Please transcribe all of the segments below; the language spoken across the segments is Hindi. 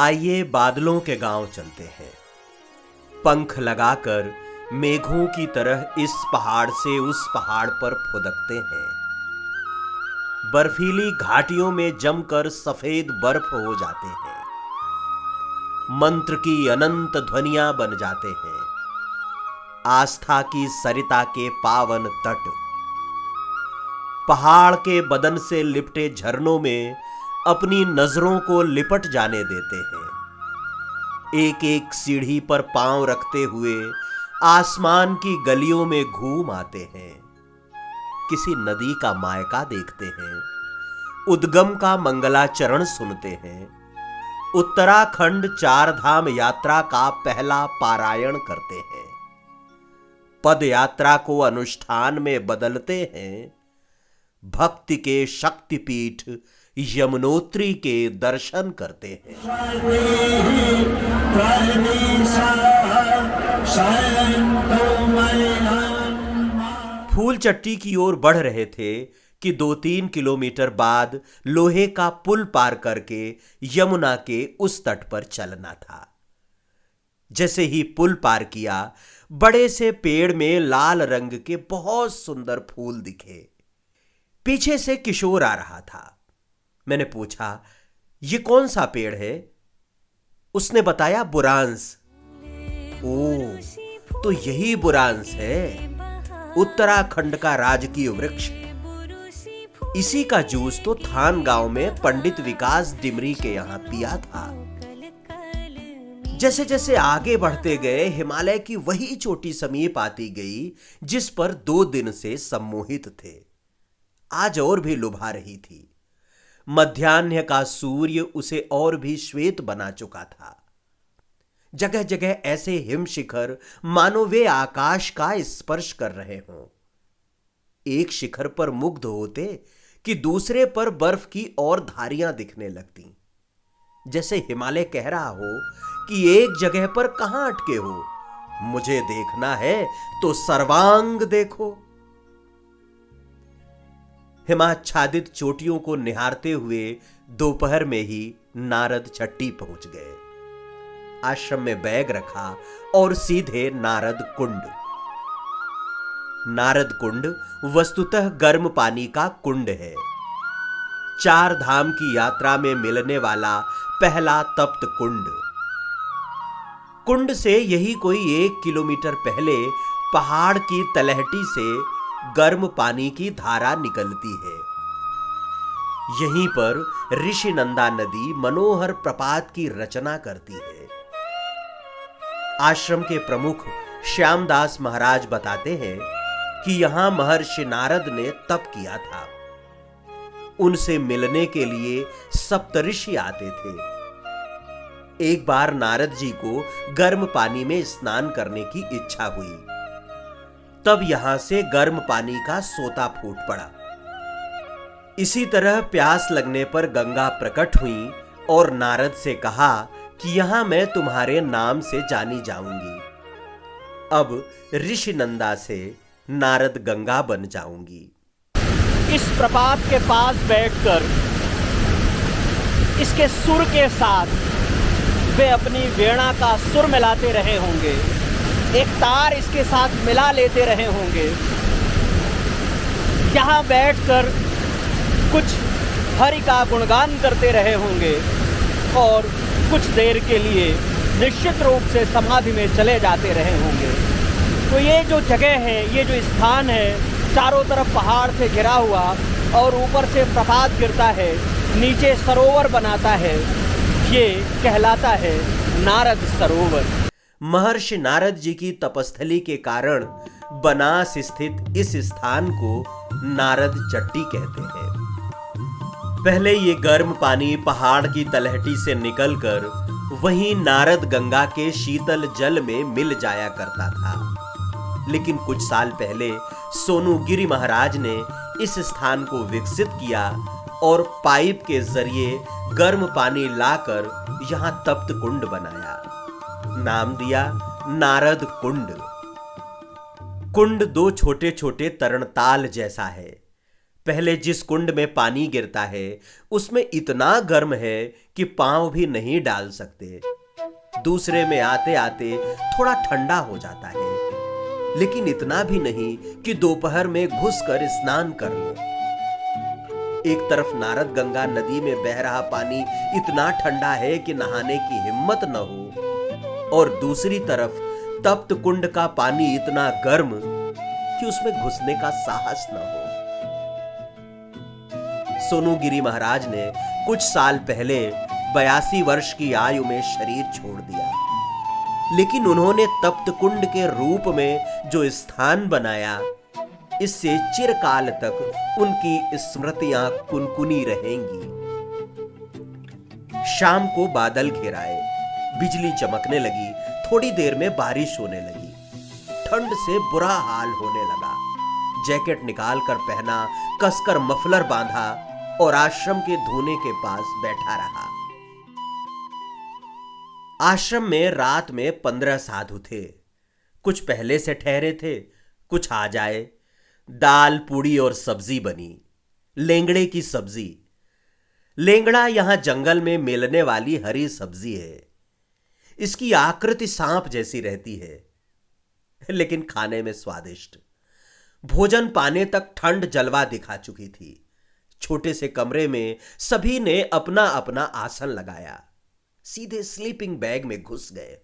आइए बादलों के गांव चलते हैं। पंख लगाकर मेघों की तरह इस पहाड़ से उस पहाड़ पर फुदकते हैं। बर्फीली घाटियों में जमकर सफेद बर्फ हो जाते हैं। मंत्र की अनंत ध्वनियां बन जाते हैं। आस्था की सरिता के पावन तट पहाड़ के बदन से लिपटे झरनों में अपनी नजरों को लिपट जाने देते हैं। एक एक सीढ़ी पर पांव रखते हुए आसमान की गलियों में घूम आते हैं। किसी नदी का मायका देखते हैं। उद्गम का मंगलाचरण सुनते हैं। उत्तराखंड चार धाम यात्रा का पहला पारायण करते हैं। पद यात्रा को अनुष्ठान में बदलते हैं। भक्ति के शक्तिपीठ यमुनोत्री के दर्शन करते हैं। फूल चट्टी की ओर बढ़ रहे थे कि 2-3 किलोमीटर बाद लोहे का पुल पार करके यमुना के उस तट पर चलना था। जैसे ही पुल पार किया, बड़े से पेड़ में लाल रंग के बहुत सुंदर फूल दिखे। पीछे से किशोर आ रहा था। मैंने पूछा, ये कौन सा पेड़ है? उसने बताया, बुरांस। ओ, तो यही बुरांस है, उत्तराखंड का राजकीय वृक्ष। इसी का जूस तो थान गांव में पंडित विकास डिमरी के यहां पिया था। जैसे जैसे आगे बढ़ते गए, हिमालय की वही चोटी समीप आती गई जिस पर 2 दिन से सम्मोहित थे। आज और भी लुभा रही थी। मध्याह्न का सूर्य उसे और भी श्वेत बना चुका था। जगह जगह ऐसे हिमशिखर मानो वे आकाश का स्पर्श कर रहे हों। एक शिखर पर मुग्ध होते कि दूसरे पर बर्फ की और धारियां दिखने लगती। जैसे हिमालय कह रहा हो कि एक जगह पर कहां अटके हो, मुझे देखना है तो सर्वांग देखो। हिमाच्छादित चोटियों को निहारते हुए दोपहर में ही नारद चट्टी पहुंच गए। आश्रम में बैग रखा और सीधे नारद कुंड। नारद कुंड वस्तुतः गर्म पानी का कुंड है। 4 धाम की यात्रा में मिलने वाला पहला तप्त कुंड। कुंड से यही कोई 1 किलोमीटर पहले पहाड़ की तलहटी से गर्म पानी की धारा निकलती है। यहीं पर ऋषिनंदा नदी मनोहर प्रपात की रचना करती है। आश्रम के प्रमुख श्यामदास महाराज बताते हैं कि यहां महर्षि नारद ने तप किया था। उनसे मिलने के लिए सप्तऋषि आते थे। एक बार नारद जी को गर्म पानी में स्नान करने की इच्छा हुई। तब यहां से गर्म पानी का सोता फूट पड़ा। इसी तरह प्यास लगने पर गंगा प्रकट हुई और नारद से कहा कि यहां मैं तुम्हारे नाम से जानी जाऊंगी। अब ऋषिनंदा से नारद गंगा बन जाऊंगी। इस प्रपात के पास बैठकर इसके सुर के साथ वे अपनी वीणा का सुर मिलाते रहे होंगे। एक तार इसके साथ मिला लेते रहे होंगे। यहाँ बैठकर कुछ हरि का गुणगान करते रहे होंगे और कुछ देर के लिए निश्चित रूप से समाधि में चले जाते रहे होंगे। तो ये जो जगह है, ये जो स्थान है, चारों तरफ पहाड़ से घिरा हुआ और ऊपर से प्रपात गिरता है, नीचे सरोवर बनाता है, ये कहलाता है नारद सरोवर। महर्षि नारद जी की तपस्थली के कारण बनास स्थित इस स्थान को नारद चट्टी कहते हैं। पहले ये गर्म पानी पहाड़ की तलहटी से निकलकर वहीं नारद गंगा के शीतल जल में मिल जाया करता था। लेकिन कुछ साल पहले सोनू गिरी महाराज ने इस स्थान को विकसित किया और पाइप के जरिए गर्म पानी लाकर यहां तप्त कुंड बनाया। नाम दिया नारद कुंड। कुंड 2 छोटे छोटे तरणताल जैसा है। पहले जिस कुंड में पानी गिरता है उसमें इतना गर्म है कि पांव भी नहीं डाल सकते। दूसरे में आते आते थोड़ा ठंडा हो जाता है, लेकिन इतना भी नहीं कि दोपहर में घुसकर स्नान कर ले। एक तरफ नारद गंगा नदी में बह रहा पानी इतना ठंडा है कि नहाने की हिम्मत न हो, और दूसरी तरफ तप्त कुंड का पानी इतना गर्म कि उसमें घुसने का साहस न हो। सोनूगिरी महाराज ने कुछ साल पहले 82 वर्ष की आयु में शरीर छोड़ दिया, लेकिन उन्होंने तप्त कुंड के रूप में जो स्थान बनाया, इससे चिरकाल तक उनकी स्मृतियां कुनकुनी रहेंगी। शाम को बादल घिराए, बिजली चमकने लगी, थोड़ी देर में बारिश होने लगी। ठंड से बुरा हाल होने लगा। जैकेट निकालकर पहना, कसकर मफलर बांधा और आश्रम के धोने के पास बैठा रहा। आश्रम में रात में 15 साधु थे। कुछ पहले से ठहरे थे, कुछ आ जाए। दाल, पूड़ी और सब्जी बनी, लेंगड़े की सब्जी। लेंगड़ा यहां जंगल में मिलने वाली हरी सब्जी है। इसकी आकृति सांप जैसी रहती है, लेकिन खाने में स्वादिष्ट। भोजन पाने तक ठंड जलवा दिखा चुकी थी। छोटे से कमरे में सभी ने अपना अपना आसन लगाया, सीधे स्लीपिंग बैग में घुस गए।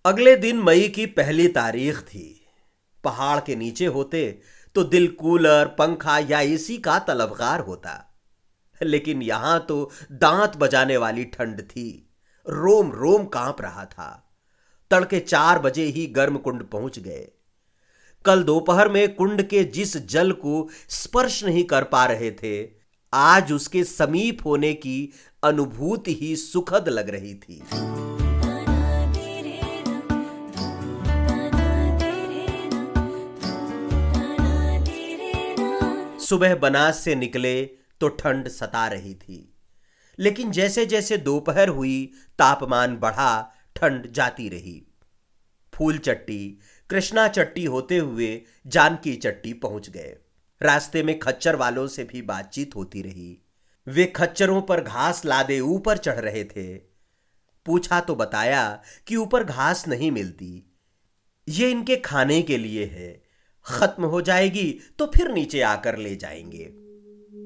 अगले दिन मई की 1 तारीख थी। पहाड़ के नीचे होते तो दिल कूलर, पंखा या एसी का तलबगार होता, लेकिन यहां तो दांत बजाने वाली ठंड थी। रोम रोम कांप रहा था। तड़के 4 बजे ही गर्म कुंड पहुंच गए। कल दोपहर में कुंड के जिस जल को स्पर्श नहीं कर पा रहे थे, आज उसके समीप होने की अनुभूति ही सुखद लग रही थी। सुबह बनास से निकले तो ठंड सता रही थी, लेकिन जैसे जैसे दोपहर हुई तापमान बढ़ा, ठंड जाती रही। फूल चट्टी, कृष्णा चट्टी होते हुए जानकी चट्टी पहुंच गए। रास्ते में खच्चर वालों से भी बातचीत होती रही। वे खच्चरों पर घास लादे ऊपर चढ़ रहे थे। पूछा तो बताया कि ऊपर घास नहीं मिलती, ये इनके खाने के लिए है, खत्म हो जाएगी तो फिर नीचे आकर ले जाएंगे।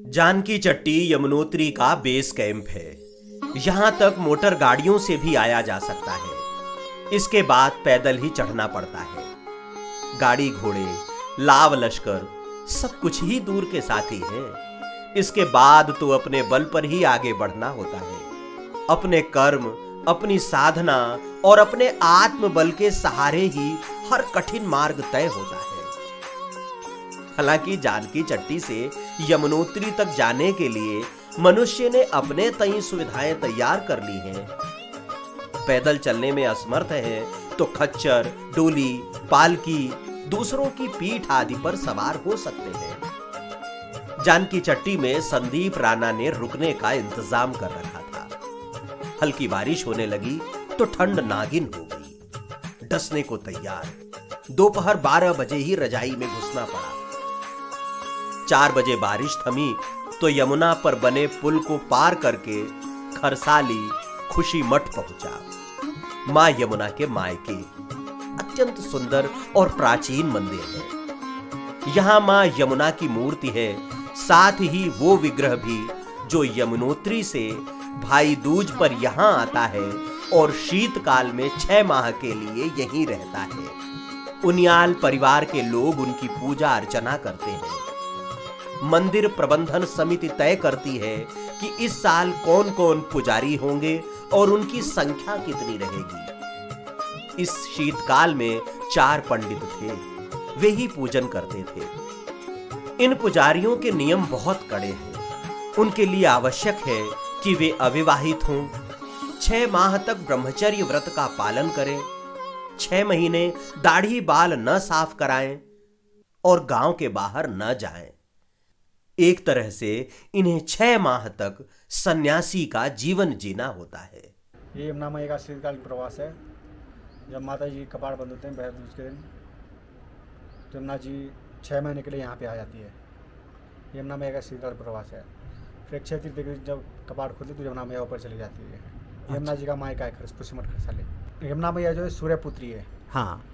जानकी चट्टी यमुनोत्री का बेस कैंप है। यहां तक मोटर गाड़ियों से भी आया जा सकता है। इसके बाद पैदल ही चढ़ना पड़ता है। गाड़ी घोड़े, लाव लश्कर सब कुछ ही दूर के साथी हैं। इसके बाद तो अपने बल पर ही आगे बढ़ना होता है। अपने कर्म, अपनी साधना और अपने आत्मबल के सहारे ही हर कठिन मार्ग तय होता है। हालांकि जानकी चट्टी से यमुनोत्री तक जाने के लिए मनुष्य ने अपने तय सुविधाएं तैयार कर ली हैं। पैदल चलने में असमर्थ है तो खच्चर, डोली, पालकी, दूसरों की पीठ आदि पर सवार हो सकते हैं। जानकी चट्टी में संदीप राणा ने रुकने का इंतजाम कर रखा था। हल्की बारिश होने लगी तो ठंड नागिन हो गई। डसने को तैयार। दोपहर 12 बजे ही रजाई में घुसना पड़ा। 4 बजे बारिश थमी तो यमुना पर बने पुल को पार करके खरसाली खुशी मठ पहुंचा। मां यमुना के मायके अत्यंत सुंदर और प्राचीन मंदिर है। यहां मां यमुना की मूर्ति है, साथ ही वो विग्रह भी जो यमुनोत्री से भाई दूज पर यहां आता है और शीतकाल में 6 माह के लिए यहीं रहता है। उनियाल परिवार के लोग उनकी पूजा अर्चना करते हैं। मंदिर प्रबंधन समिति तय करती है कि इस साल कौन कौन पुजारी होंगे और उनकी संख्या कितनी रहेगी। इस शीतकाल में 4 पंडित थे, वे ही पूजन करते थे। इन पुजारियों के नियम बहुत कड़े हैं। उनके लिए आवश्यक है कि वे अविवाहित हों, 6 माह तक ब्रह्मचर्य व्रत का पालन करें, 6 महीने दाढ़ी बाल न साफ कराएं और गांव के बाहर न जाएं। एक तरह से इन्हें 6 माह तक सन्यासी का जीवन जीना होता है। ये यमुना मैया का शीतकालीन प्रवास है। जब माता जी कपाट बंद होते हैं बहर दूज के दिन, तो यमुना जी 6 महीने के लिए यहाँ पे आ जाती है। यमुना मैया का शीतकाल प्रवास है। फिर अक्षय तृतीया के दिन जब कपाट खुलती तो यमुना मैया ऊपर चली जाती है। यमुना जी का मायका है कुशीमठ खरसाली। यमुना मैया जो है सूर्यपुत्री है, हाँ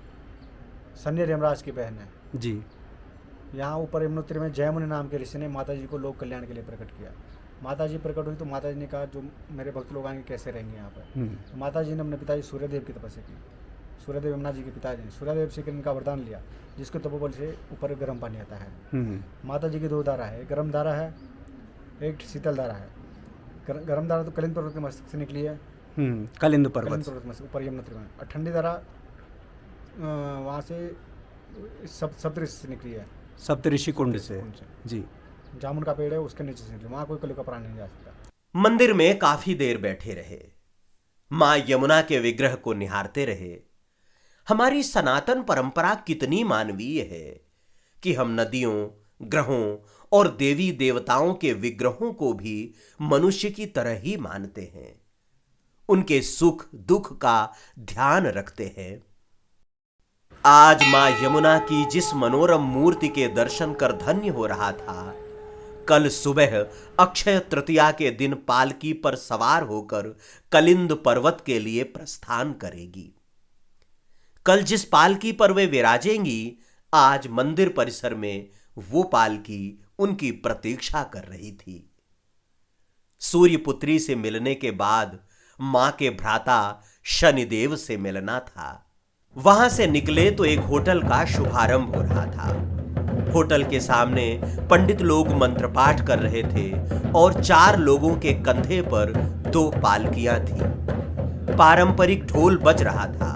शनि यमराज की बहन है जी। यहाँ ऊपर यमुनोत्री में जयमुनि नाम के ऋषि ने माता जी को लोक कल्याण के लिए प्रकट किया। माता जी प्रकट हुई तो माता जी ने कहा जो मेरे भक्त लोग आएंगे कैसे रहेंगे यहाँ पर। तो माता जी ने अपने पिताजी सूर्यदेव की तपस्या की। सूर्यदेव यमुना जी के पिताजी सूर्यदेव से इनका वरदान लिया, जिसके तपोबल से ऊपर गर्म पानी आता है। माता जी की 2 धारा है, एक गर्म धारा है, एक शीतल धारा है। गर्म धारा तो कलिंद पर्वत के मस्तक से निकली है, कलिंद पर्वत ऊपर यमुनोत्री में। और ठंडी धारा वहाँ से सप्तऋषि से निकली है, सप्तऋषि कुंड से जी। जामुन का पेड़ है उसके नीचे से निकली, वहाँ कोई कलयुग का प्राणी नहीं जा सकता। मंदिर में काफी देर बैठे रहे, मां यमुना के विग्रह को निहारते रहे। हमारी सनातन परंपरा कितनी मानवीय है कि हम नदियों, ग्रहों और देवी देवताओं के विग्रहों को भी मनुष्य की तरह ही मानते हैं, उनके सुख दुख का ध्यान रखते हैं। आज मां यमुना की जिस मनोरम मूर्ति के दर्शन कर धन्य हो रहा था, कल सुबह अक्षय तृतीया के दिन पालकी पर सवार होकर कलिंद पर्वत के लिए प्रस्थान करेगी। कल जिस पालकी पर वे विराजेंगी, आज मंदिर परिसर में वो पालकी उनकी प्रतीक्षा कर रही थी। सूर्यपुत्री से मिलने के बाद मां के भ्राता शनिदेव से मिलना था। वहां से निकले तो एक होटल का शुभारंभ हो रहा था। होटल के सामने पंडित लोग मंत्र पाठ कर रहे थे और 4 लोगों के कंधे पर 2 पालकियां थी। पारंपरिक ढोल बज रहा था।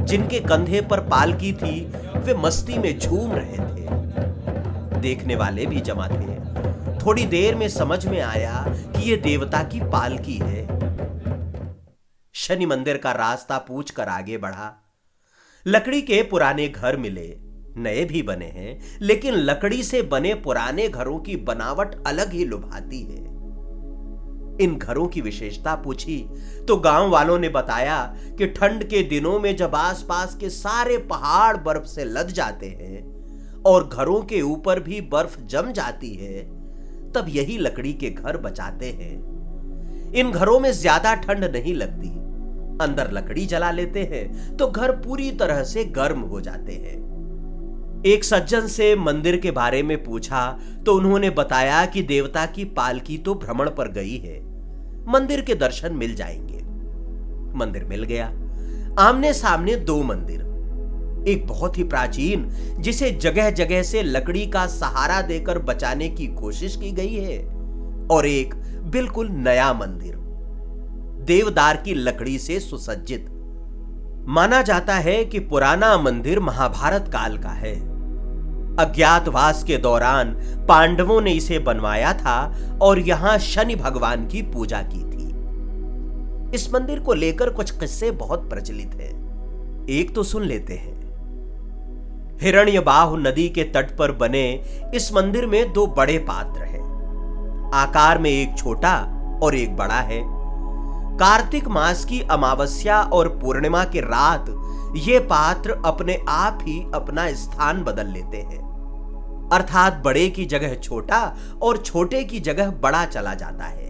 जिनके कंधे पर पालकी थी वे मस्ती में झूम रहे थे। देखने वाले भी जमा थे। थोड़ी देर में समझ में आया कि यह देवता की पालकी है। शनि मंदिर का रास्ता पूछकर आगे बढ़ा। लकड़ी के पुराने घर मिले, नए भी बने हैं, लेकिन लकड़ी से बने पुराने घरों की बनावट अलग ही लुभाती है। इन घरों की विशेषता पूछी तो गांव वालों ने बताया कि ठंड के दिनों में जब आसपास के सारे पहाड़ बर्फ से लद जाते हैं और घरों के ऊपर भी बर्फ जम जाती है, तब यही लकड़ी के घर बचाते हैं। इन घरों में ज्यादा ठंड नहीं लगती। अंदर लकड़ी जला लेते हैं तो घर पूरी तरह से गर्म हो जाते हैं। एक सज्जन से मंदिर के बारे में पूछा तो उन्होंने बताया कि देवता की पालकी तो भ्रमण पर गई है, मंदिर के दर्शन मिल जाएंगे। मंदिर मिल गया। आमने सामने 2 मंदिर, एक बहुत ही प्राचीन जिसे जगह जगह से लकड़ी का सहारा देकर बचाने की कोशिश की गई है, और एक बिल्कुल नया मंदिर देवदार की लकड़ी से सुसज्जित। माना जाता है कि पुराना मंदिर महाभारत काल का है। अज्ञातवास के दौरान पांडवों ने इसे बनवाया था और यहां शनि भगवान की पूजा की थी। इस मंदिर को लेकर कुछ किस्से बहुत प्रचलित हैं। एक तो सुन लेते हैं। हिरण्यबाहु नदी के तट पर बने इस मंदिर में 2 बड़े पात्र हैं। आकार में एक छोटा और एक बड़ा है। कार्तिक मास की अमावस्या और पूर्णिमा की रात ये पात्र अपने आप ही अपना स्थान बदल लेते हैं, अर्थात बड़े की जगह छोटा और छोटे की जगह बड़ा चला जाता है।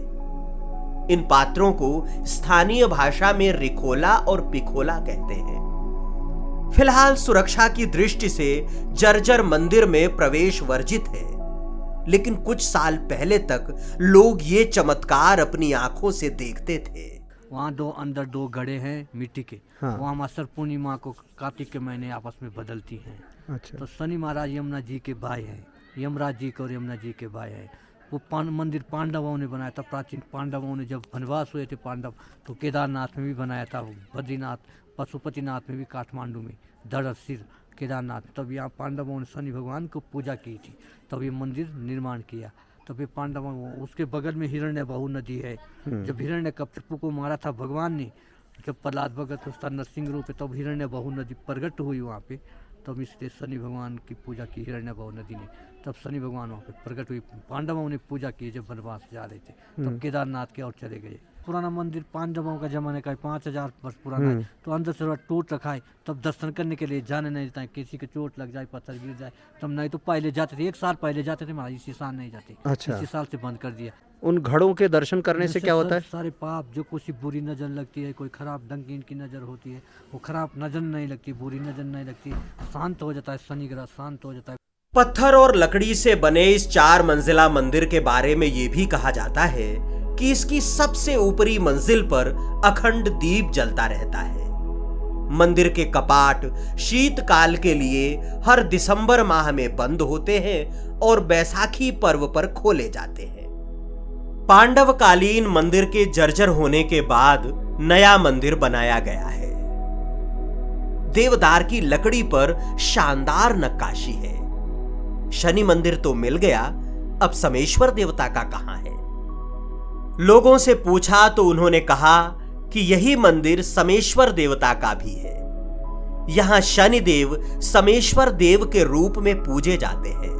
इन पात्रों को स्थानीय भाषा में रिखोला और पिखोला कहते हैं। फिलहाल सुरक्षा की दृष्टि से जर्जर मंदिर में प्रवेश वर्जित है, लेकिन कुछ साल पहले तक लोग ये चमत्कार अपनी आंखों से देखते थे। वहाँ अंदर 2 गड़े हैं मिट्टी के। हाँ। वहाँ मास्टर पूर्णिमा को कार्तिक के महीने आपस में बदलती हैं। अच्छा। तो शनि महाराज यमुना जी के भाई हैं, यमराज जी के और यमुना जी के भाई हैं। वो मंदिर पांडवों ने बनाया था। प्राचीन पांडवों ने जब वनवास हुए थे पांडव, तो केदारनाथ में भी बनाया था, बद्रीनाथ, पशुपतिनाथ में भी, काठमांडू में, धड़ सिर केदारनाथ। तब यहाँ पांडवों ने शनि भगवान को पूजा की थी, तब ये मंदिर निर्माण किया। तब ये पांडवों, उसके बगल में हिरण्यबाहु नदी है। जब हिरण्यकश्यप को मारा था भगवान ने, जब प्रहलाद भगत उसका नरसिंह रूप है, तब हिरण्यबाहु नदी प्रकट हुई वहाँ पे। तब इसलिए शनि भगवान की पूजा की हिरण्यबाहु नदी ने। तब शनि भगवान वहाँ पे प्रकट हुई। पांडवों ने पूजा की जब वनवास जा रहे थे, तब केदारनाथ की ओर चले गए। पुराना मंदिर पांडवों का जमाने का 5000 वर्ष पुराना है, तो अंदर से थोड़ा टूट रखा है। तब दर्शन करने के लिए जाने नहीं देता है, किसी के चोट लग जाए, पत्थर गिर जाए तब नहीं, तो पहले जाते थे, 1 साल पहले जाते थे, महाराज इसी साल नहीं जाते। अच्छा। इसी साल से बंद कर दिया। उन घड़ों के दर्शन करने से क्या होता है? सारे पाप जो कुछ बुरी नजर लगती है, कोई खराब डंकीन की नजर होती है, वो खराब नजर नहीं लगती, बुरी नजर नहीं लगती, शांत हो जाता है, शनि ग्रह शांत हो जाता है। पत्थर और लकड़ी से बने इस 4 मंजिला मंदिर के बारे में यह भी कहा जाता है कि इसकी सबसे ऊपरी मंजिल पर अखंड दीप जलता रहता है। मंदिर के कपाट शीतकाल के लिए हर दिसंबर माह में बंद होते हैं और बैसाखी पर्व पर खोले जाते हैं। पांडवकालीन मंदिर के जर्जर होने के बाद नया मंदिर बनाया गया है। देवदार की लकड़ी पर शानदार नक्काशी है। शनि मंदिर तो मिल गया, अब समेश्वर देवता का कहां है? लोगों से पूछा तो उन्होंने कहा कि यही मंदिर समेश्वर देवता का भी है। यहां शनिदेव समेश्वर देव के रूप में पूजे जाते हैं।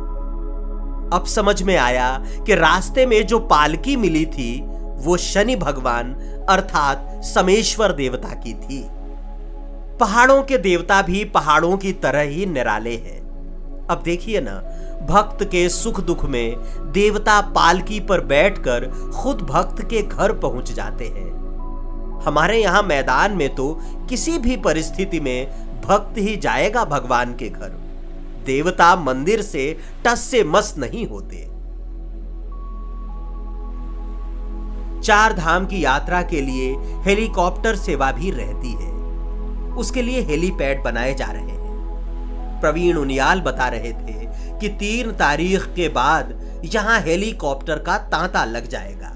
अब समझ में आया कि रास्ते में जो पालकी मिली थी वो शनि भगवान अर्थात समेश्वर देवता की थी। पहाड़ों के देवता भी पहाड़ों की तरह ही निराले हैं। अब देखिए ना, भक्त के सुख दुख में देवता पालकी पर बैठकर खुद भक्त के घर पहुंच जाते हैं। हमारे यहां मैदान में तो किसी भी परिस्थिति में भक्त ही जाएगा भगवान के घर। देवता मंदिर से टस से मस नहीं होते। 4 धाम की यात्रा के लिए हेलीकॉप्टर सेवा भी रहती है। उसके लिए हेलीपैड बनाए जा रहे हैं। प्रवीण उनियाल बता रहे थे कि 3 तारीख के बाद यहां हेलीकॉप्टर का तांता लग जाएगा।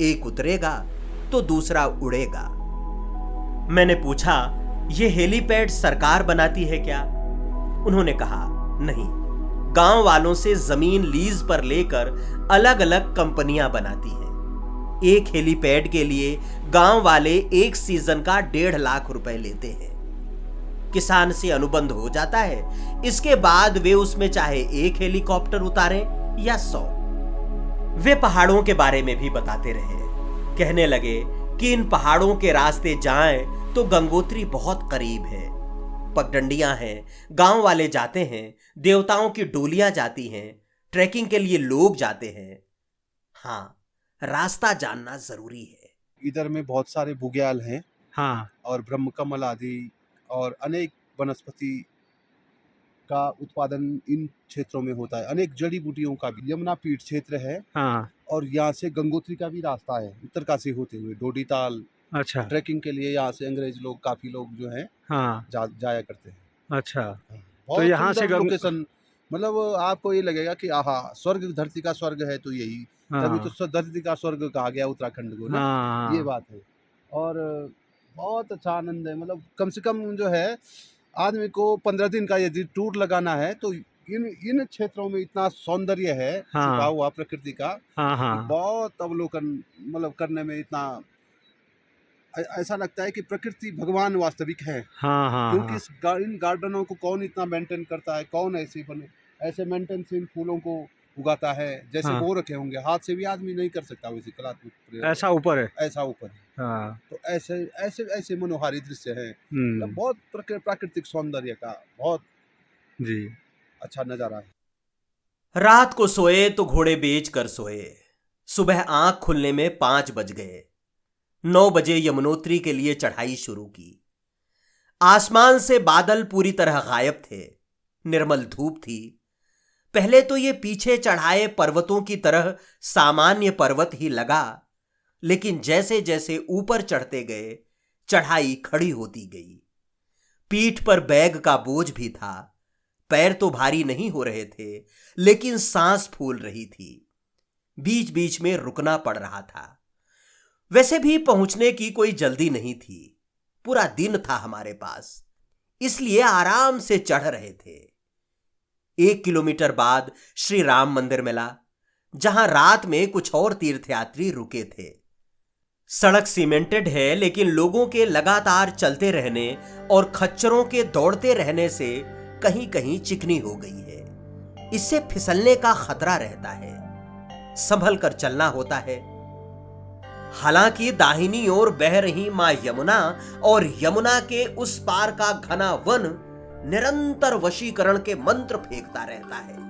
एक उतरेगा तो दूसरा उड़ेगा। मैंने पूछा, यह हेलीपैड सरकार बनाती है क्या? उन्होंने कहा, नहीं, गांव वालों से जमीन लीज पर लेकर अलग अलग कंपनियां बनाती हैं। एक हेलीपैड के लिए गांव वाले एक सीजन का 1.5 लाख रुपए लेते हैं। किसान से अनुबंध हो जाता है, इसके बाद वे उसमें चाहे 1 हेलीकॉप्टर उतारें या 100। वे पहाड़ों के बारे में भी बताते रहे। कहने लगे कि इन पहाड़ों के रास्ते जाएं तो गंगोत्री बहुत करीब है। पगडंडियां हैं, गांव वाले जाते हैं, देवताओं की डोलियां जाती हैं, ट्रैकिंग के लिए लोग जाते हैं। हाँ, रास्ता जानना जरूरी है। इधर में बहुत सारे बुग्याल हैं, हाँ, और ब्रह्मकमल आदि और अनेक वनस्पति का उत्पादन इन क्षेत्रों में होता है। अनेक जड़ी बूटियों का भी यमुना पीठ क्षेत्र है, हाँ, और यहाँ से गंगोत्री का भी रास्ता है, उत्तरकाशी होते हुए डोडीताल। अच्छा, ट्रैकिंग के लिए यहाँ से अंग्रेज लोग, काफी लोग जो हैं हाँ, जाया करते हैं। अच्छा। बहुत यहाँ से सुंदर लोकेशन, मतलब आपको ये लगेगा कि आहा, स्वर्ग, धरती का स्वर्ग है तो यही, तभी तो धरती का स्वर्ग कहा गया उत्तराखंड को ना। हाँ, ये बात है। और बहुत अच्छा आनंद है। मतलब कम से कम जो है, आदमी को 15 दिन का यदि टूर लगाना है तो इन क्षेत्रों में इतना सौंदर्य है, हाँ, छिपा हुआ प्रकृति का, हाँ, हाँ, बहुत अवलोकन मतलब करने में इतना ऐसा लगता है कि प्रकृति भगवान वास्तविक है। हाँ, हाँ, क्योंकि इन गार्डनों को कौन इतना मेंटेन करता है, कौन ऐसे मेंटेन से इन फूलों को उगाता है जैसे हाँ, वो रखे होंगे। हाथ से भी आदमी नहीं कर सकता वैसे कलात्मक प्रयोग। ऐसा ऊपर है, ऐसा ऊपर है। हाँ, तो ऐसे ऐसे ऐसे मनोहारी दृश्य है। हम्म, बहुत प्राकृतिक सौंदर्य का बहुत जी, अच्छा नजारा है। रात को सोए तो घोड़े बेच कर सोए। सुबह आंख खुलने में 5 बज गए। 9 बजे यमुनोत्री के लिए चढ़ाई शुरू की। आसमान से बादल पूरी तरह गायब थे। निर्मल धूप थी। पहले तो ये पीछे चढ़ाए पर्वतों की तरह सामान्य पर्वत ही लगा, लेकिन जैसे जैसे ऊपर चढ़ते गए चढ़ाई खड़ी होती गई। पीठ पर बैग का बोझ भी था। पैर तो भारी नहीं हो रहे थे, लेकिन सांस फूल रही थी। बीच बीच में रुकना पड़ रहा था। वैसे भी पहुंचने की कोई जल्दी नहीं थी। पूरा दिन था हमारे पास, इसलिए आराम से चढ़ रहे थे। 1 किलोमीटर बाद श्री राम मंदिर मिला, जहां रात में कुछ और तीर्थयात्री रुके थे। सड़क सीमेंटेड है, लेकिन लोगों के लगातार चलते रहने और खच्चरों के दौड़ते रहने से कहीं कहीं चिकनी हो गई है। इससे फिसलने का खतरा रहता है, संभल कर चलना होता है। हालांकि दाहिनी ओर बह रही मां यमुना और यमुना के उस पार का घना वन निरंतर वशीकरण के मंत्र फेंकता रहता है।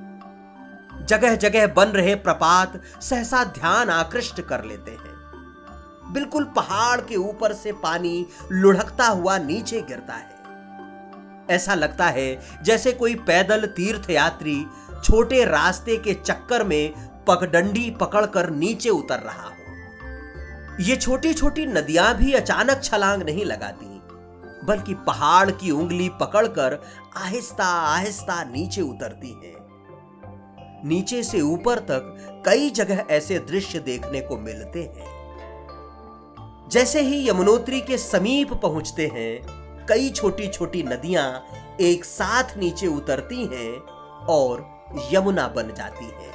जगह जगह बन रहे प्रपात सहसा ध्यान आकृष्ट कर लेते हैं। बिल्कुल पहाड़ के ऊपर से पानी लुढ़कता हुआ नीचे गिरता है। ऐसा लगता है जैसे कोई पैदल तीर्थयात्री छोटे रास्ते के चक्कर में पगडंडी पकड़कर नीचे उतर रहा हो। ये छोटी छोटी नदियां भी अचानक छलांग नहीं लगाती, बल्कि पहाड़ की उंगली पकड़कर आहिस्ता आहिस्ता नीचे उतरती हैं। नीचे से ऊपर तक कई जगह ऐसे दृश्य देखने को मिलते हैं। जैसे ही यमुनोत्री के समीप पहुंचते हैं, कई छोटी छोटी नदियां एक साथ नीचे उतरती हैं और यमुना बन जाती है।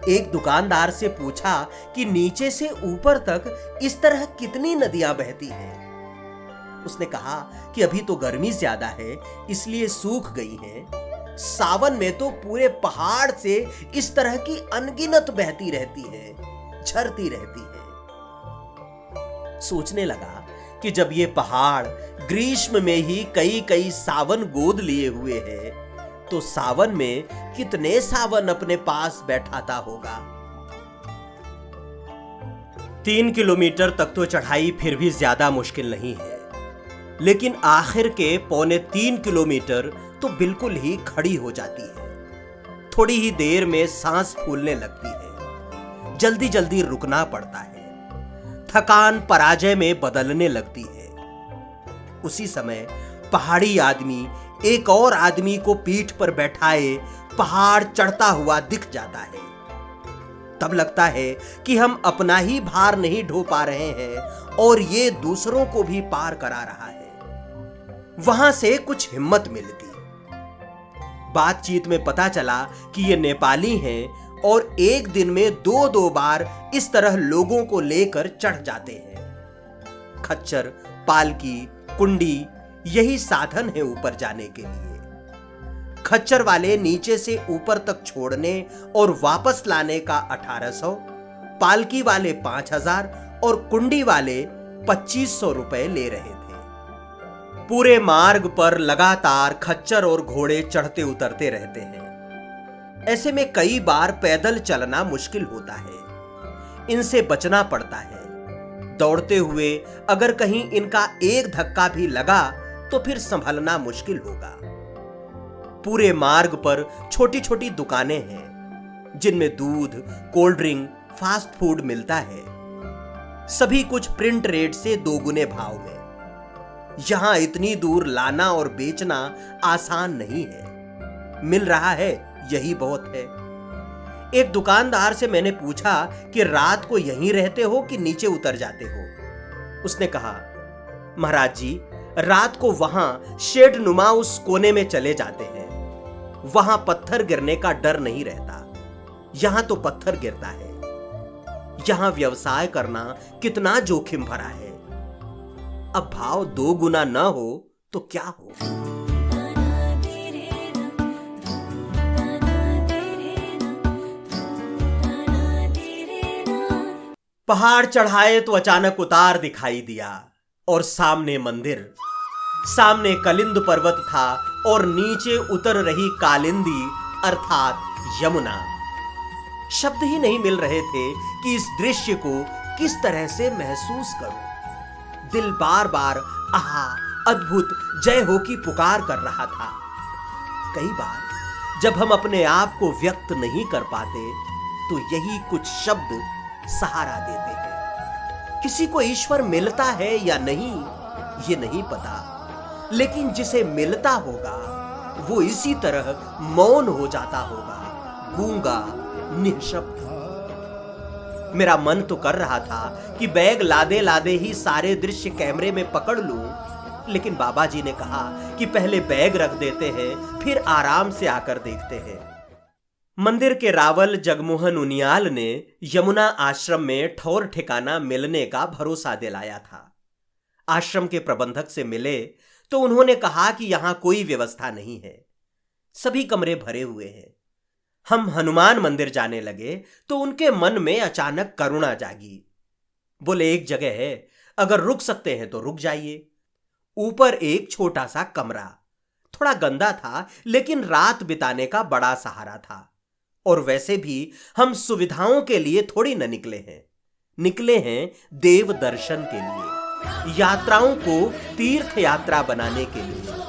एक दुकानदार से पूछा कि नीचे से ऊपर तक इस तरह कितनी नदियां बहती हैं। उसने कहा कि अभी तो गर्मी ज्यादा है, इसलिए सूख गई हैं। सावन में तो पूरे पहाड़ से इस तरह की अनगिनत बहती रहती है, झरती रहती है। सोचने लगा कि जब ये पहाड़ ग्रीष्म में ही कई कई सावन गोद लिए हुए हैं, तो सावन में कितने सावन अपने पास बैठाता होगा। 3 किलोमीटर तक तो चढ़ाई फिर भी ज्यादा मुश्किल नहीं है, लेकिन आखिर के 3.25 किलोमीटर तो बिल्कुल ही खड़ी हो जाती है। थोड़ी ही देर में सांस फूलने लगती है, जल्दी जल्दी रुकना पड़ता है, थकान पराजय में बदलने लगती है। उसी समय पहाड़ी आदमी एक और आदमी को पीठ पर बैठाए पहाड़ चढ़ता हुआ दिख जाता है। तब लगता है कि हम अपना ही भार नहीं ढो पा रहे हैं और ये दूसरों को भी पार करा रहा है। वहां से कुछ हिम्मत मिलती। बातचीत में पता चला कि ये नेपाली हैं और एक दिन में 2-2 बार इस तरह लोगों को लेकर चढ़ जाते हैं। खच्चर, पालकी, कुंडी यही साधन है ऊपर जाने के लिए। खच्चर वाले नीचे से ऊपर तक छोड़ने और वापस लाने का 1800, पालकी वाले 5000 और कुंडी वाले 2500 रुपए ले रहे थे। पूरे मार्ग पर लगातार खच्चर और घोड़े चढ़ते उतरते रहते हैं। ऐसे में कई बार पैदल चलना मुश्किल होता है, इनसे बचना पड़ता है। दौड़ते हुए अगर कहीं इनका एक धक्का भी लगा तो फिर संभलना मुश्किल होगा। पूरे मार्ग पर छोटी छोटी दुकानें हैं, जिनमें दूध, कोल्ड ड्रिंक, फास्ट फूड मिलता है। सभी कुछ प्रिंट रेट से 2 गुने भाव में। यहां इतनी दूर लाना और बेचना आसान नहीं है। मिल रहा है यही बहुत है। एक दुकानदार से मैंने पूछा कि रात को यहीं रहते हो कि नीचे उतर जाते हो। उसने कहा, महाराज जी, रात को वहां शेड नुमा उस कोने में चले जाते हैं। वहां पत्थर गिरने का डर नहीं रहता, यहां तो पत्थर गिरता है। यहां व्यवसाय करना कितना जोखिम भरा है। अब भाव 2 गुना न हो तो क्या हो। पहाड़ चढ़ाए तो अचानक उतार दिखाई दिया और सामने मंदिर, सामने कलिंद पर्वत था और नीचे उतर रही कालिंदी अर्थात यमुना। शब्द ही नहीं मिल रहे थे कि इस दृश्य को किस तरह से महसूस करूं। दिल बार बार आहा, अद्भुत, जय हो की पुकार कर रहा था। कई बार जब हम अपने आप को व्यक्त नहीं कर पाते तो यही कुछ शब्द सहारा देते हैं। किसी को ईश्वर मिलता है या नहीं ये नहीं पता, लेकिन जिसे मिलता होगा वो इसी तरह मौन हो जाता होगा, गूंगा, निःशब्द। मेरा मन तो कर रहा था कि बैग लादे लादे ही सारे दृश्य कैमरे में पकड़ लूं, लेकिन बाबा जी ने कहा कि पहले बैग रख देते हैं, फिर आराम से आकर देखते हैं। मंदिर के रावल जगमोहन उनियाल ने यमुना आश्रम में ठौर ठिकाना मिलने का भरोसा दिलाया था। आश्रम के प्रबंधक से मिले तो उन्होंने कहा कि यहां कोई व्यवस्था नहीं है, सभी कमरे भरे हुए हैं। हम हनुमान मंदिर जाने लगे तो उनके मन में अचानक करुणा जागी। बोले, एक जगह है, अगर रुक सकते हैं तो रुक जाइए। ऊपर एक छोटा सा कमरा, थोड़ा गंदा था लेकिन रात बिताने का बड़ा सहारा था। और वैसे भी हम सुविधाओं के लिए थोड़ी न निकले हैं, निकले हैं देव दर्शन के लिए, यात्राओं को तीर्थ यात्रा बनाने के लिए।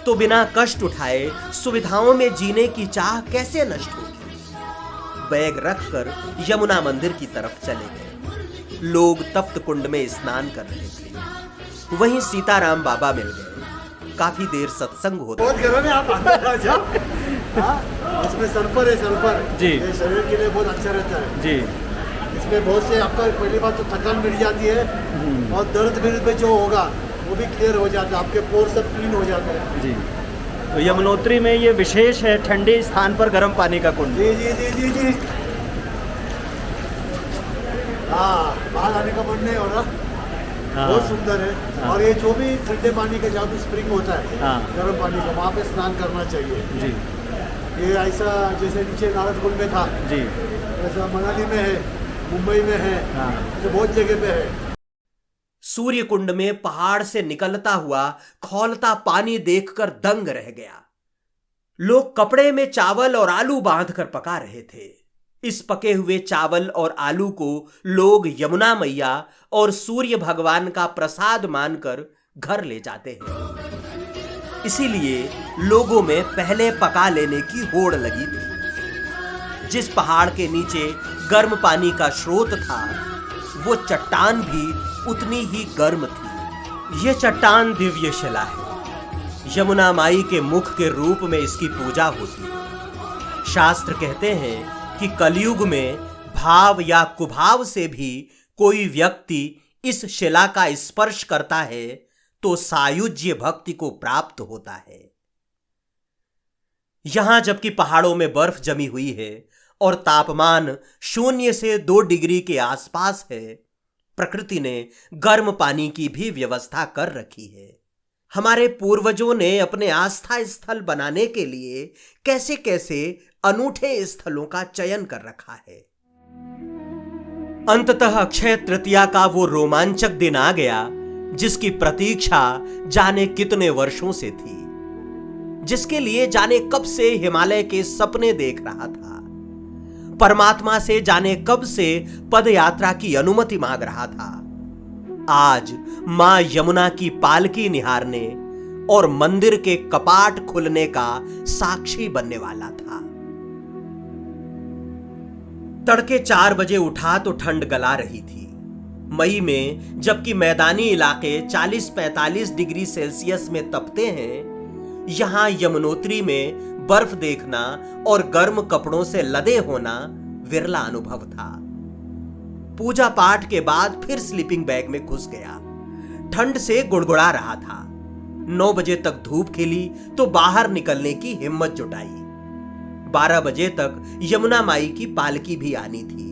तो बिना कष्ट उठाए सुविधाओं में जीने की चाह कैसे नष्ट होगी। बैग रखकर यमुना मंदिर की तरफ चले गए। लोग तप्त कुंड में स्नान कर रहे थे। वहीं सीताराम बाबा मिल गए। काफी देर सत्संग होता बहुत गर्म है, आप अंदर आ जाओ। इसमें सल्फर है, सल्फर जी। ये शरीर के लिए बहुत अच्छा रहता है जी। इसमें बहुत से आपका पहली बात तो थकान मिट जाती है और दर्द में जो होगा वो भी क्लियर हो जाता है, आपके पोर सब क्लीन हो जाते हैं। जी। तो यमुनोत्री में ये विशेष है, ठंडे स्थान पर गर्म पानी का कुंड। जी जी जी जी जी। हाँ, बाहर आने का मन नहीं हो रहा। हाँ। बहुत सुंदर है। हाँ। और ये जो भी ठंडे पानी का जहाँ भी स्प्रिंग होता है, हाँ। गर्म पानी का, वहाँ पे स्नान करना चाहिए। जी ये ऐसा जैसे नीचे नारद कुंड में था, जी। ऐसा मनाली में है, मुंबई में है, हाँ। तो बहुत जगह पे है। सूर्य कुंड में पहाड़ से निकलता हुआ खौलता पानी देखकर दंग रह गया। लोग कपड़े में चावल और आलू बांधकर पका रहे थे। इस पके हुए चावल और आलू को लोग यमुना मैया और सूर्य भगवान का प्रसाद मानकर घर ले जाते हैं। इसीलिए लोगों में पहले पका लेने की होड़ लगी थी। जिस पहाड़ के नीचे गर्म पानी का स्रोत था, वो चट्टान भी उतनी ही गर्म थी। यह चट्टान दिव्य शिला है। यमुना माई के मुख के रूप में इसकी पूजा होती है। शास्त्र कहते हैं कि कलयुग में भाव या कुभाव से भी कोई व्यक्ति इस शिला का स्पर्श करता है तो सायुज्य भक्ति को प्राप्त होता है। यहां जबकि पहाड़ों में बर्फ जमी हुई है और तापमान 0 से 2 डिग्री के आसपास है, प्रकृति ने गर्म पानी की भी व्यवस्था कर रखी है। हमारे पूर्वजों ने अपने आस्था स्थल बनाने के लिए कैसे कैसे अनूठे स्थलों का चयन कर रखा है। अंततः अक्षय तृतीया का वो रोमांचक दिन आ गया जिसकी प्रतीक्षा जाने कितने वर्षों से थी, जिसके लिए जाने कब से हिमालय के सपने देख रहा था, परमात्मा से जाने कब से पद यात्रा की अनुमति मांग रहा था। आज मां यमुना की पालकी निहारने और मंदिर के कपाट खुलने का साक्षी बनने वाला था। तड़के 4 बजे उठा तो ठंड गला रही थी। मई में जबकि मैदानी इलाके 40-45 डिग्री सेल्सियस में तपते हैं, यहां यमुनोत्री में बर्फ देखना और गर्म कपड़ों से लदे होना विरला अनुभव था। पूजा पाठ के बाद फिर स्लीपिंग बैग में घुस गया। ठंड से गुड़गुड़ा रहा था। 9 बजे तक धूप खिली तो बाहर निकलने की हिम्मत जुटाई। 12 बजे तक यमुना माई की पालकी भी आनी थी।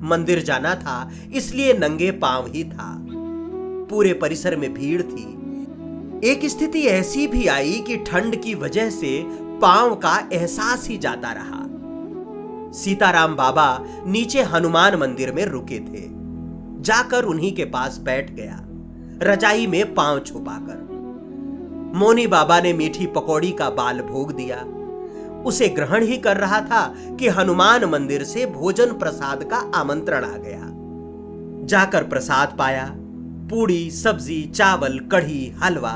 मंदिर जाना था इसलिए नंगे पांव ही था। पूरे परिसर में भीड़ थी। एक स्थिति ऐसी भी आई कि ठंड की वजह से पांव का एहसास ही जाता रहा। सीताराम बाबा नीचे हनुमान मंदिर में रुके थे। जाकर उन्हीं के पास बैठ गया, रजाई में पांव छुपाकर। मोनी बाबा ने मीठी पकौड़ी का बाल भोग दिया। उसे ग्रहण ही कर रहा था कि हनुमान मंदिर से भोजन प्रसाद का आमंत्रण आ गया। जाकर प्रसाद पाया। पूड़ी, सब्जी, चावल, कढ़ी, हलवा,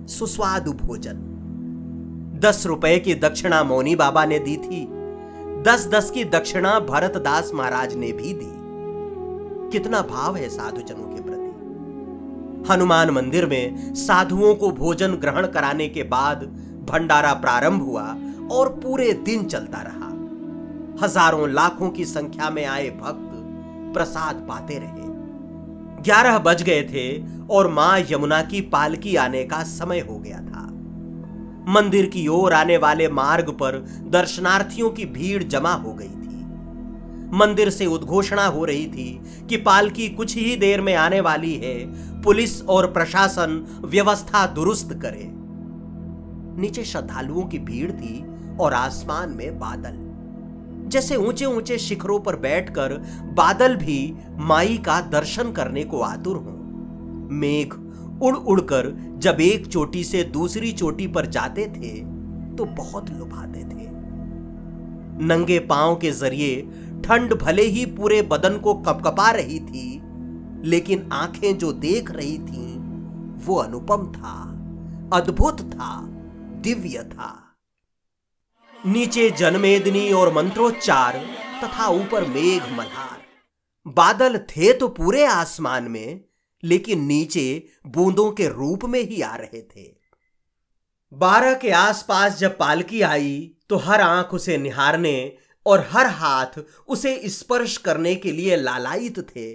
सुस्वादु भोजन। 10 रुपए की दक्षिणा मोनी बाबा ने दी थी। 10-10 की दक्षिणा भरतदास महाराज ने भी दी। कितना भाव है साधुजनों के प्रति। हनुमान मंदिर में साधुओं को भोजन ग्रहण कराने के बाद भंडारा प्रारंभ हुआ और पूरे दिन चलता रहा। हजारों लाखों की संख्या में आए भक्त प्रसाद पाते रहे। 11 बज गए थे और मां यमुना की पालकी आने का समय हो गया था। मंदिर की ओर आने वाले मार्ग पर दर्शनार्थियों की भीड़ जमा हो गई थी। मंदिर से उद्घोषणा हो रही थी कि पालकी कुछ ही देर में आने वाली है, पुलिस और प्रशासन व्यवस्था दुरुस्त करे। नीचे श्रद्धालुओं की भीड़ थी और आसमान में बादल। जैसे ऊंचे ऊंचे शिखरों पर बैठकर बादल भी माई का दर्शन करने को आतुर हों। मेघ उड़ उड़कर जब एक चोटी से दूसरी चोटी पर जाते थे तो बहुत लुभाते थे। नंगे पांव के जरिए ठंड भले ही पूरे बदन को कपकपा रही थी, लेकिन आंखें जो देख रही थीं वो अनुपम था, अद्भुत था, दिव्य था। नीचे जनमेदिनी और मंत्रोच्चार तथा ऊपर मेघ मल्हार। बादल थे तो पूरे आसमान में, लेकिन नीचे बूंदों के रूप में ही आ रहे थे। 12 के आसपास जब पालकी आई तो हर आंख उसे निहारने और हर हाथ उसे स्पर्श करने के लिए लालायित थे।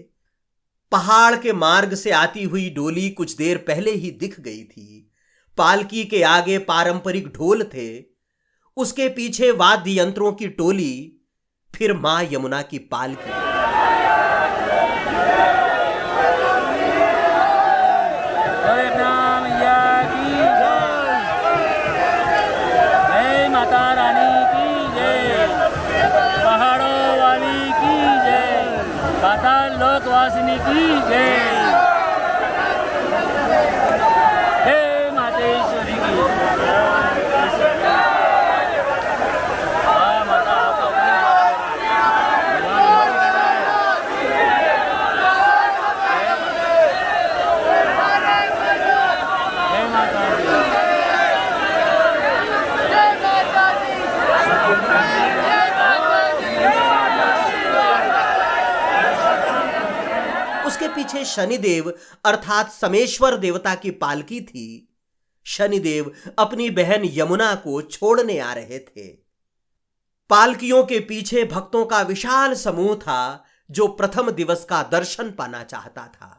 पहाड़ के मार्ग से आती हुई डोली कुछ देर पहले ही दिख गई थी। पालकी के आगे पारंपरिक ढोल थे, उसके पीछे वाद्य यंत्रों की टोली, फिर मां यमुना की पालकी। माता रानी की जय, पहाड़ों वाली की जय, पाताल लोकवासिनी की जय, हे मातेश्वरी की। उसके पीछे शनिदेव अर्थात समेश्वर देवता की पालकी थी। शनिदेव अपनी बहन यमुना को छोड़ने आ रहे थे। पालकियों के पीछे भक्तों का विशाल समूह था जो प्रथम दिवस का दर्शन पाना चाहता था।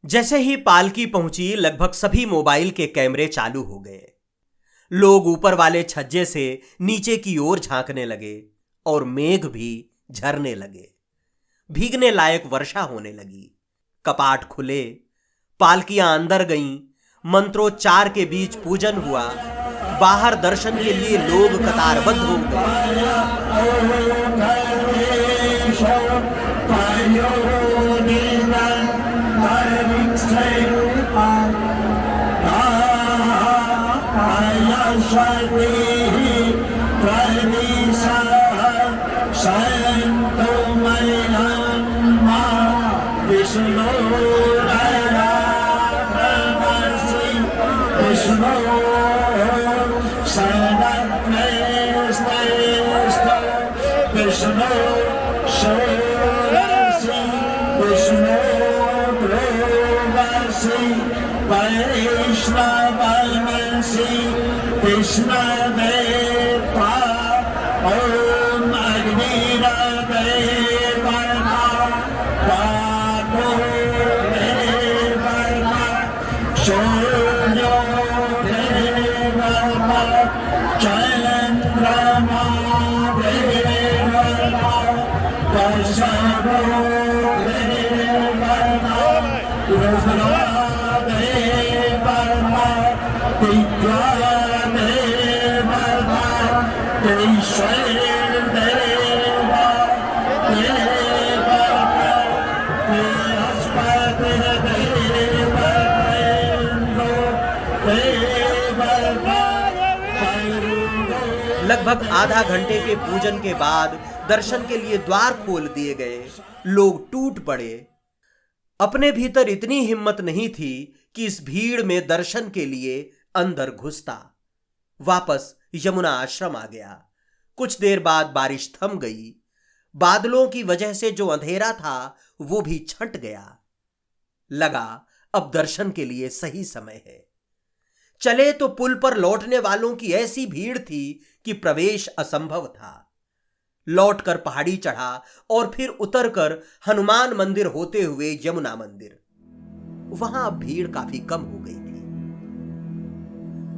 जैसे ही पालकी पहुंची, लगभग सभी मोबाइल के कैमरे चालू हो गए। लोग ऊपर वाले छज्जे से नीचे की ओर झांकने लगे और मेघ भी झरने लगे। भीगने लायक वर्षा होने लगी। कपाट खुले, पालकियां अंदर गईं, मंत्रोच्चार के बीच पूजन हुआ। बाहर दर्शन के लिए लोग कतारबद्ध हो लगभग आधा घंटे के पूजन के बाद दर्शन के लिए द्वार खोल दिए गए। लोग टूट पड़े। अपने भीतर इतनी हिम्मत नहीं थी कि इस भीड़ में दर्शन के लिए अंदर घुसता। वापस यमुना आश्रम आ गया। कुछ देर बाद बारिश थम गई। बादलों की वजह से जो अंधेरा था वो भी छंट गया। लगा अब दर्शन के लिए सही समय है। चले तो पुल पर लौटने वालों की ऐसी भीड़ थी कि प्रवेश असंभव था। लौटकर पहाड़ी चढ़ा और फिर उतरकर हनुमान मंदिर होते हुए यमुना मंदिर। वहां अब भीड़ काफी कम हो गई थी।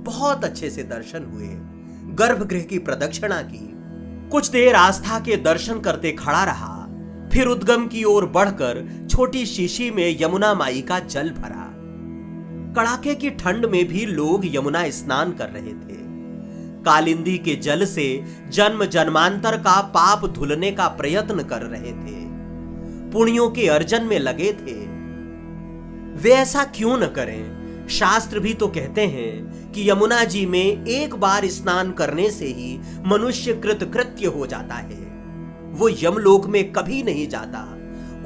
बहुत अच्छे से दर्शन हुए। गर्भगृह की प्रदक्षिणा की। कुछ देर आस्था के दर्शन करते खड़ा रहा। फिर उद्गम की ओर बढ़कर छोटी शीशी में यमुना माई का जल भरा। कड़ाके की ठंड में भी लोग यमुना स्नान कर रहे थे। कालिंदी के जल से जन्म जन्मांतर का पाप धुलने का प्रयत्न कर रहे थे, पुण्यों के अर्जन में लगे थे। वे ऐसा क्यों न करें? शास्त्र भी तो कहते हैं कि यमुना जी में एक बार स्नान करने से ही मनुष्य कृतकृत्य हो जाता है। वो यमलोक में कभी नहीं जाता,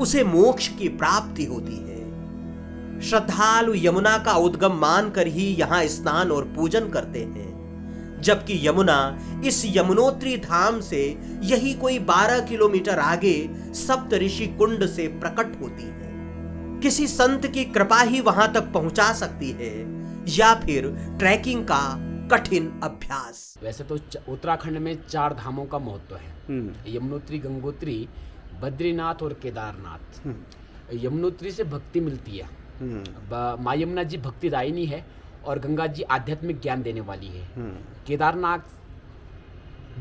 उसे मोक्ष की प्राप्ति होती है। श्रद्धालु यमुना का उद्गम मानकर ही यहां स्नान और पूजन करते हैं, जबकि यमुना इस यमुनोत्री धाम से यही कोई 12 किलोमीटर आगे सप्तऋषि कुंड से प्रकट होती है। किसी संत की कृपा ही वहां तक पहुंचा सकती है, या फिर ट्रैकिंग का कठिन अभ्यास। वैसे तो उत्तराखंड में 4 धामों का महत्व है, यमुनोत्री, गंगोत्री, बद्रीनाथ और केदारनाथ। यमुनोत्री से भक्ति मिलती है, माँ यमुना जी भक्तिदायिनी है और गंगा जी आध्यात्मिक ज्ञान देने वाली है। केदारनाथ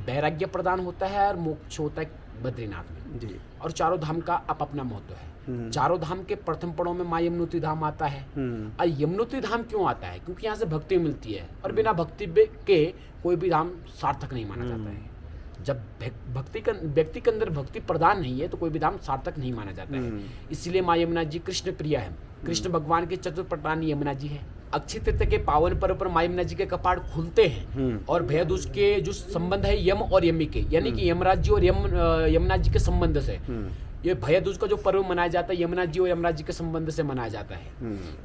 वैराग्य प्रदान होता है और मोक्ष होता है बद्रीनाथ में जी। और चारों धाम का अपना महत्व है। चारों धाम के प्रथम पड़ों में माँ यमुनोत्री धाम आता है। और यमुनोत्री धाम क्यों आता है? क्योंकि यहाँ से भक्ति मिलती है, और बिना भक्ति के कोई भी धाम सार्थक नहीं माना जाता है। जब व्यक्ति के अंदर भक्ति प्रदान नहीं है तो कोई भी धाम सार्थक नहीं माना जाता है। इसलिए माँ यमुना जी कृष्ण प्रिया है। कृष्ण भगवान की चतुर्प्रधानी यमुना जी है। अक्षय तृतीया के पावन पर्व पर माँ यमुना जी के कपाट खुलते हैं और भैया दूज के जो संबंध है यम और यमी के, यानी कि यमराज जी और यमुना जी के संबंध से, ये भैया दूज का जो पर्व मनाया जाता है यमुना जी और यमराज जी के संबंध से मनाया जाता है।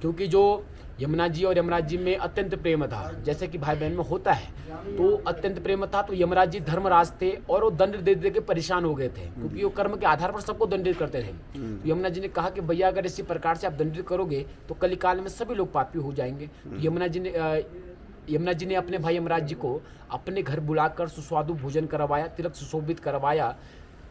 क्योंकि जो यमुना जी और यमराज जी में अत्यंत प्रेम था, जैसे कि भाई बहन में होता है, तो अत्यंत प्रेम था। तो यमराज जी धर्मराज थे और वो दंड दे दे के परेशान हो गए थे, क्योंकि वो कर्म के आधार पर सबको दंडित करते थे। तो यमुना जी ने कहा कि भैया अगर इसी प्रकार से आप दंडित करोगे तो कलिकाल में सभी लोग पापी हो जाएंगे। तो यमुना जी ने अपने भाई यमराज जी को अपने घर बुलाकर सुस्वादु भोजन करवाया, तिलक सुशोभित करवाया।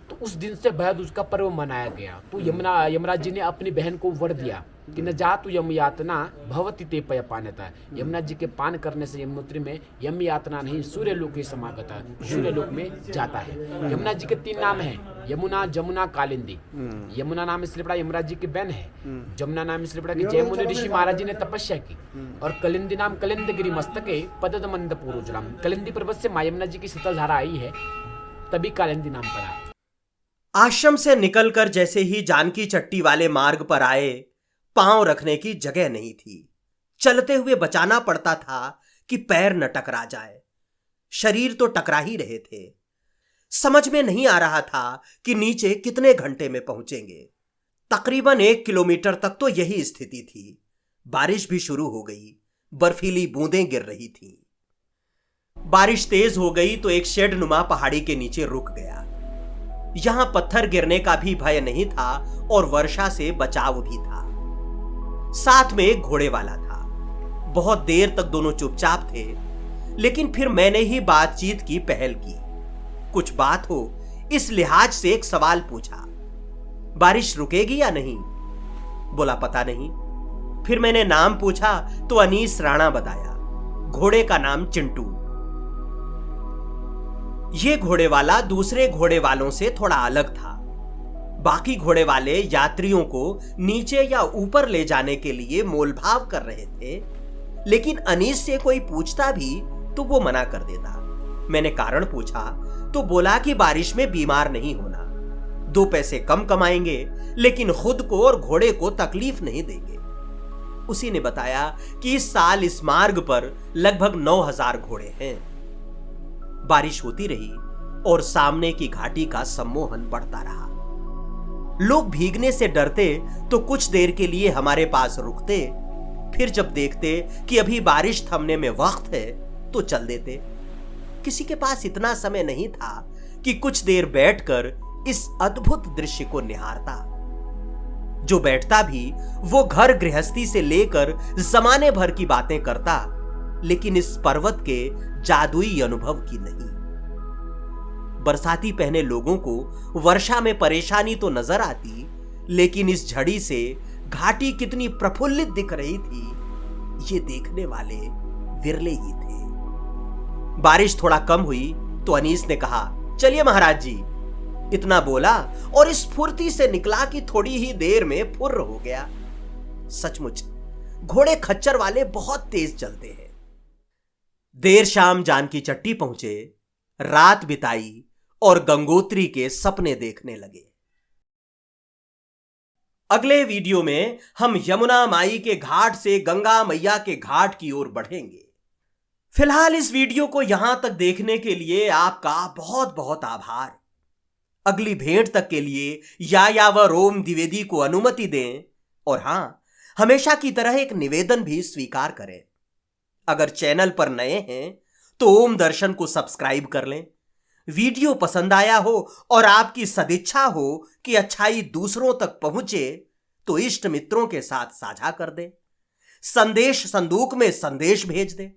तो उस दिन से भैया दूज का पर्व मनाया गया। तो यमराज जी ने अपनी बहन को वर दिया कि न जा तू यम यातना भवति ते पयपान्यता। यमुना जी के पान करने से यमुनोत्री में यम यातना नहीं, सूर्य लोक ही समागता, सूर्य लोक में जाता है। यमुना जी के 3 नाम हैं, यमुना, जमुना, कालिंदी। यमुना नाम इसलिए पड़ा यमराज जी की बहन है। जमुना नाम इसलिए पड़ा कि जयमुनि ऋषि महाराज जी ने तपस्या की। और कलिंदी नाम कलिंदगिरी मस्तके पदद मंद पूर्वजलाम। कलिंदी पर्वत से माँ यमुना जी की शीतल धारा आई है, तभी कालिंदी नाम पड़ा है। आश्रम से निकलकर जैसे ही जानकी चट्टी वाले मार्ग पर आए, पांव रखने की जगह नहीं थी। चलते हुए बचाना पड़ता था कि पैर न टकरा जाए। शरीर तो टकरा ही रहे थे। समझ में नहीं आ रहा था कि नीचे कितने घंटे में पहुंचेंगे। तकरीबन 1 किलोमीटर तक तो यही स्थिति थी। बारिश भी शुरू हो गई, बर्फीली बूंदें गिर रही थी। बारिश तेज हो गई तो एक शेड नुमा पहाड़ी के नीचे रुक गया। यहां पत्थर गिरने का भी भय नहीं था और वर्षा से बचाव भी था। साथ में एक घोड़े वाला था। बहुत देर तक दोनों चुपचाप थे, लेकिन फिर मैंने ही बातचीत की पहल की। कुछ बात हो इस लिहाज से एक सवाल पूछा, बारिश रुकेगी या नहीं? बोला पता नहीं। फिर मैंने नाम पूछा तो अनीस राणा बताया। घोड़े का नाम चिंटू। ये घोड़े वाला दूसरे घोड़े वालों से थोड़ा अलग था। बाकी घोड़े वाले यात्रियों को नीचे या ऊपर ले जाने के लिए मोलभाव कर रहे थे, लेकिन अनीस से कोई पूछता भी तो वो मना कर देता। मैंने कारण पूछा तो बोला कि बारिश में बीमार नहीं होना, 2 पैसे कम कमाएंगे, लेकिन खुद को और घोड़े को तकलीफ नहीं देंगे। उसी ने बताया कि इस साल इस मार्ग पर लगभग 9000 घोड़े हैं। बारिश होती रही और सामने की घाटी का सम्मोहन बढ़ता रहा। लोग भीगने से डरते तो कुछ देर के लिए हमारे पास रुकते, फिर जब देखते कि अभी बारिश थमने में वक्त है तो चल देते। किसी के पास इतना समय नहीं था कि कुछ देर बैठकर इस अद्भुत दृश्य को निहारता। जो बैठता भी वो घर गृहस्थी से लेकर जमाने भर की बातें करता, लेकिन इस पर्वत के जादुई अनुभव की नहीं। बरसाती पहने लोगों को वर्षा में परेशानी तो नजर आती, लेकिन इस झड़ी से घाटी कितनी प्रफुल्लित दिख रही थी, ये देखने वाले विरले ही थे। बारिश थोड़ा कम हुई तो अनीस ने कहा, चलिए महाराज जी। इतना बोला और इस फुर्ती से निकला कि थोड़ी ही देर में फुर्र हो गया। सचमुच घोड़े खच्चर वाले बहुत तेज चलते हैं। देर शाम जानकी चट्टी पहुंचे, रात बिताई और गंगोत्री के सपने देखने लगे। अगले वीडियो में हम यमुना माई के घाट से गंगा मैया के घाट की ओर बढ़ेंगे। फिलहाल इस वीडियो को यहां तक देखने के लिए आपका बहुत बहुत आभार। अगली भेंट तक के लिए या व रोम द्विवेदी को अनुमति दें और हां, हमेशा की तरह एक निवेदन भी स्वीकार करें। अगर चैनल पर नए हैं तो ओम दर्शन को सब्सक्राइब कर लें। वीडियो पसंद आया हो और आपकी सदिच्छा हो कि अच्छाई दूसरों तक पहुंचे तो इष्ट मित्रों के साथ साझा कर दें। संदेश संदूक में संदेश भेज दें।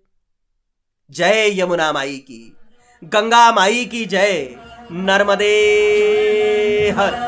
जय यमुना माई की, गंगा माई की जय, नर्मदे हर।